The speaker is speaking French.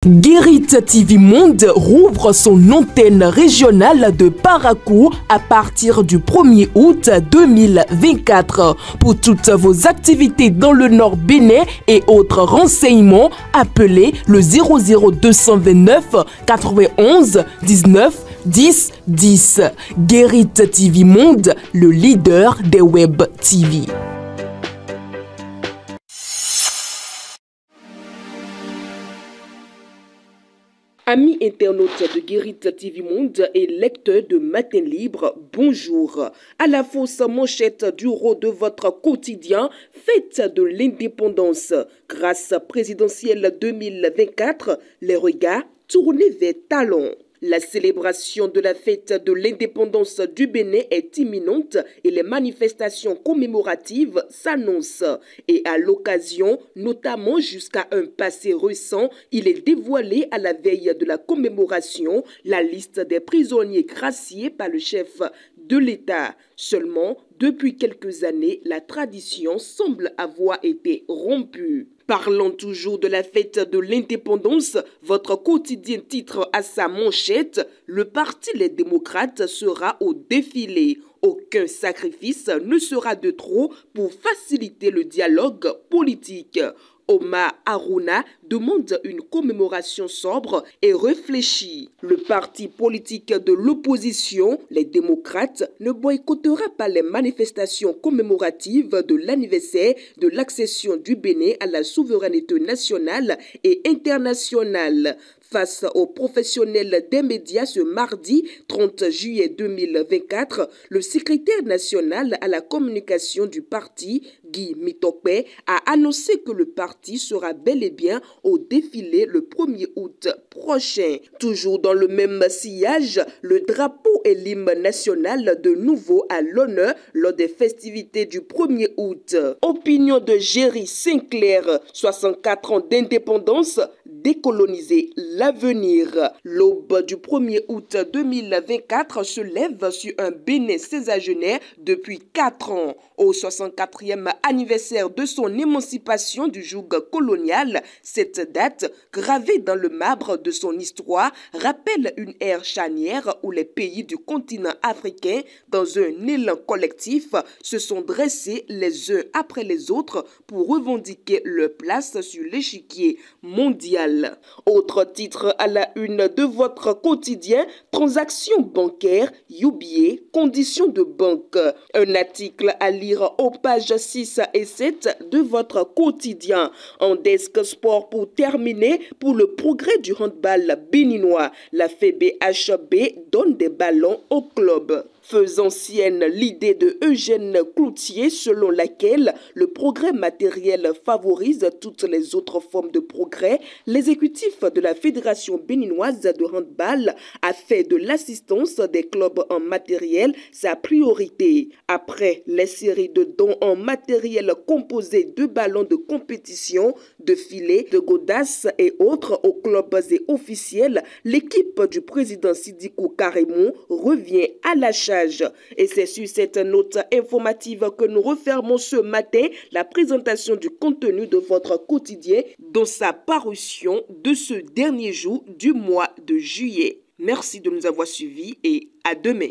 Guérit TV Monde rouvre son antenne régionale de Parakou à partir du 1er août 2024. Pour toutes vos activités dans le Nord Bénin et autres renseignements, appelez le 00229 91 19 10 10. Guérit TV Monde, le leader des Web TV. Amis internautes de Guérit TV Monde et lecteurs de Matin Libre, bonjour. À la fausse manchette du rôle de votre quotidien, fête de l'indépendance. Grâce présidentielle 2024, les regards tournés vers Talon. La célébration de la fête de l'indépendance du Bénin est imminente et les manifestations commémoratives s'annoncent. Et à l'occasion, notamment jusqu'à un passé récent, il est dévoilé à la veille de la commémoration la liste des prisonniers graciés par le chef de l'État. Seulement, depuis quelques années, la tradition semble avoir été rompue. Parlant toujours de la fête de l'indépendance, votre quotidien titre à sa manchette « Le Parti Les Démocrates sera au défilé ». Aucun sacrifice ne sera de trop pour faciliter le dialogue politique. Omar Harouna demande une commémoration sobre et réfléchie. Le parti politique de l'opposition, les démocrates, ne boycottera pas les manifestations commémoratives de l'anniversaire de l'accession du Bénin à la souveraineté nationale et internationale. Face aux professionnels des médias ce mardi 30 juillet 2024, le secrétaire national à la communication du parti, Guy Mitokpe, a annoncé que le parti sera bel et bien au défilé le 1er août prochain. Toujours dans le même sillage, le drapeau et l'hymne national de nouveau à l'honneur lors des festivités du 1er août. Opinion de Géry Sinclair, 64 ans d'indépendance, décoloniser l'avenir. L'aube du 1er août 2024 se lève sur un Bénin sésagénaire depuis 4 ans. Au 64e anniversaire de son émancipation du joug colonial, cette date, gravée dans le marbre de son histoire, rappelle une ère charnière où les pays du continent africain, dans un élan collectif, se sont dressés les uns après les autres pour revendiquer leur place sur l'échiquier mondial. Autre titre à la une de votre quotidien, transactions bancaires, UBA, conditions de banque. Un article à lire aux pages 6 et 7 de votre quotidien. En desk sport pour terminer, pour le progrès du handball béninois, la FBHB donne des ballons au club. Faisant sienne l'idée de Eugène Cloutier selon laquelle le progrès matériel favorise toutes les autres formes de progrès, l'exécutif de la Fédération béninoise de handball a fait de l'assistance des clubs en matériel sa priorité. Après les séries de dons en matériel composés de ballons de compétition, de filets, de godasses et autres aux clubs et officiels, l'équipe du président Sidiko Karimou revient à la charge. Et c'est sur cette note informative que nous refermons ce matin la présentation du contenu de votre quotidien dans sa parution de ce dernier jour du mois de juillet. Merci de nous avoir suivis et à demain.